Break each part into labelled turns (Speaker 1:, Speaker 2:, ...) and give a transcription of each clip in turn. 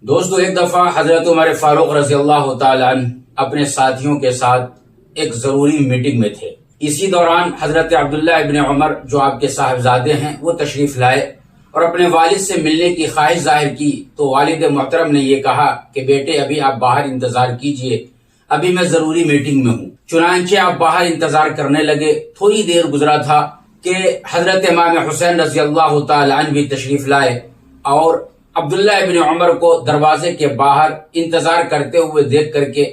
Speaker 1: دوستو، ایک دفعہ حضرت عمر فاروق رضی اللہ تعالیٰ عنہ اپنے ساتھیوں کے ساتھ ایک ضروری میٹنگ میں تھے۔ اسی دوران حضرت عبداللہ ابن عمر جو آپ کے صاحبزادے ہیں وہ تشریف لائے اور اپنے والد سے ملنے کی خواہش ظاہر کی، تو والد محترم نے یہ کہا کہ بیٹے ابھی آپ باہر انتظار کیجئے، ابھی میں ضروری میٹنگ میں ہوں۔ چنانچہ آپ باہر انتظار کرنے لگے۔ تھوڑی دیر گزرا تھا کہ حضرت امام حسین رضی اللہ تعالیٰ عنہ بھی تشریف لائے اور عبداللہ ابن عمر کو دروازے کے باہر انتظار کرتے ہوئے دیکھ کر کے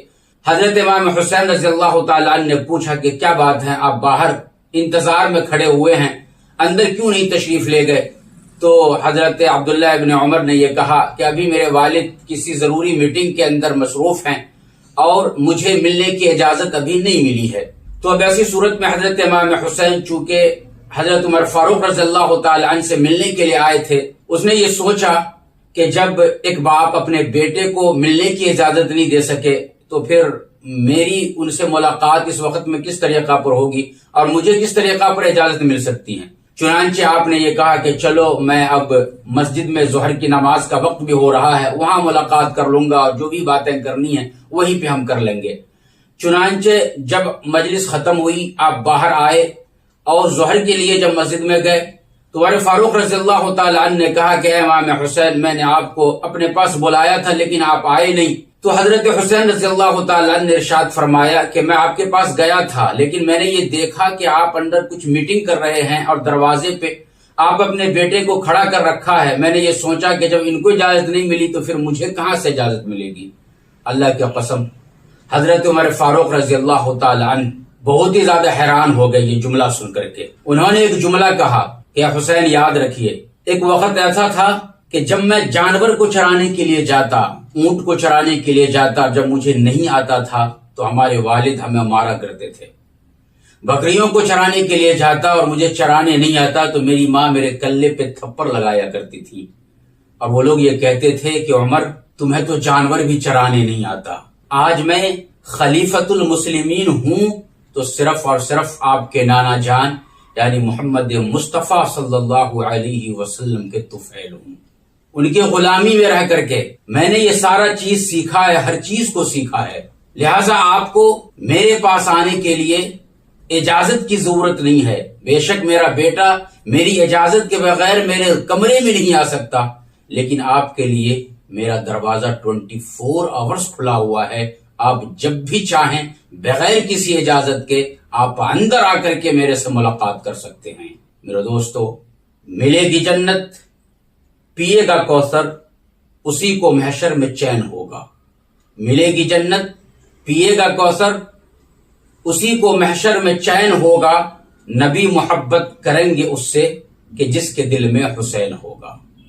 Speaker 1: حضرت امام حسین رضی اللہ تعالیٰ عنہ نے پوچھا کہ کیا بات ہے، آپ باہر انتظار میں کھڑے ہوئے ہیں، اندر کیوں نہیں تشریف لے گئے؟ تو حضرت عبداللہ ابن عمر نے یہ کہا کہ ابھی میرے والد کسی ضروری میٹنگ کے اندر مصروف ہیں اور مجھے ملنے کی اجازت ابھی نہیں ملی ہے۔ تو اب ایسی صورت میں حضرت امام حسین چونکہ حضرت عمر فاروق رضی اللہ تعالی عنہ سے ملنے کے لیے آئے تھے، اس نے یہ سوچا کہ جب ایک باپ اپنے بیٹے کو ملنے کی اجازت نہیں دے سکے تو پھر میری ان سے ملاقات اس وقت میں کس طریقہ پر ہوگی اور مجھے کس طریقہ پر اجازت مل سکتی ہے۔ چنانچہ آپ نے یہ کہا کہ چلو میں اب مسجد میں ظہر کی نماز کا وقت بھی ہو رہا ہے، وہاں ملاقات کر لوں گا اور جو بھی باتیں کرنی ہیں وہیں پہ ہم کر لیں گے۔ چنانچہ جب مجلس ختم ہوئی، آپ باہر آئے اور ظہر کے لیے جب مسجد میں گئے تو عمر فاروق رضی اللہ تعالیٰ عنہ نے کہا کہ اے امام حسین، میں نے آپ کو اپنے پاس بلایا تھا لیکن آپ آئے نہیں۔ تو حضرت حسین رضی اللہ تعالیٰ عنہ نے ارشاد فرمایا کہ میں آپ کے پاس گیا تھا لیکن میں نے یہ دیکھا کہ آپ اندر کچھ میٹنگ کر رہے ہیں اور دروازے پہ آپ اپنے بیٹے کو کھڑا کر رکھا ہے۔ میں نے یہ سوچا کہ جب ان کو اجازت نہیں ملی تو پھر مجھے کہاں سے اجازت ملے گی؟ اللہ کی قسم، حضرت عمر فاروق رضی اللہ تعالیٰ عنہ بہت ہی زیادہ حیران ہو گئے یہ جملہ سن کر کے۔ انہوں نے ایک جملہ کہا کہ حسین یاد رکھیے، ایک وقت ایسا تھا کہ جب میں جانور کو چرانے کے لیے جاتا، اونٹ کو چرانے کے لیے جاتا، جب مجھے نہیں آتا تھا تو ہمارے والد ہمیں مارا کرتے تھے۔ بکریوں کو چرانے کے لیے جاتا اور مجھے چرانے نہیں آتا تو میری ماں میرے کلے پہ تھپڑ لگایا کرتی تھی اور وہ لوگ یہ کہتے تھے کہ عمر تمہیں تو جانور بھی چرانے نہیں آتا۔ آج میں خلیفۃ المسلمین ہوں تو صرف اور صرف آپ کے نانا جان یعنی محمد مصطفیٰ صلی اللہ علیہ وسلم کے طفیل ہوں، ان کے غلامی میں رہ کر کے میں نے یہ سارا چیز سیکھا ہے، ہر چیز کو سیکھا ہے، لہٰذا آپ کو میرے پاس آنے کے لیے اجازت کی ضرورت نہیں ہے۔ بے شک میرا بیٹا میری اجازت کے بغیر میرے کمرے میں نہیں آ سکتا، لیکن آپ کے لیے میرا دروازہ 24 آورز کھلا ہوا ہے، آپ جب بھی چاہیں بغیر کسی اجازت کے آپ اندر آ کر کے میرے سے ملاقات کر سکتے ہیں۔ میرے دوستو، ملے گی جنت، پیے گا کوثر، اسی کو محشر میں چین ہوگا۔ ملے گی جنت، پیے گا کوثر، اسی کو محشر میں چین ہوگا۔ نبی محبت کریں گے اس سے کہ جس کے دل میں حسین ہوگا۔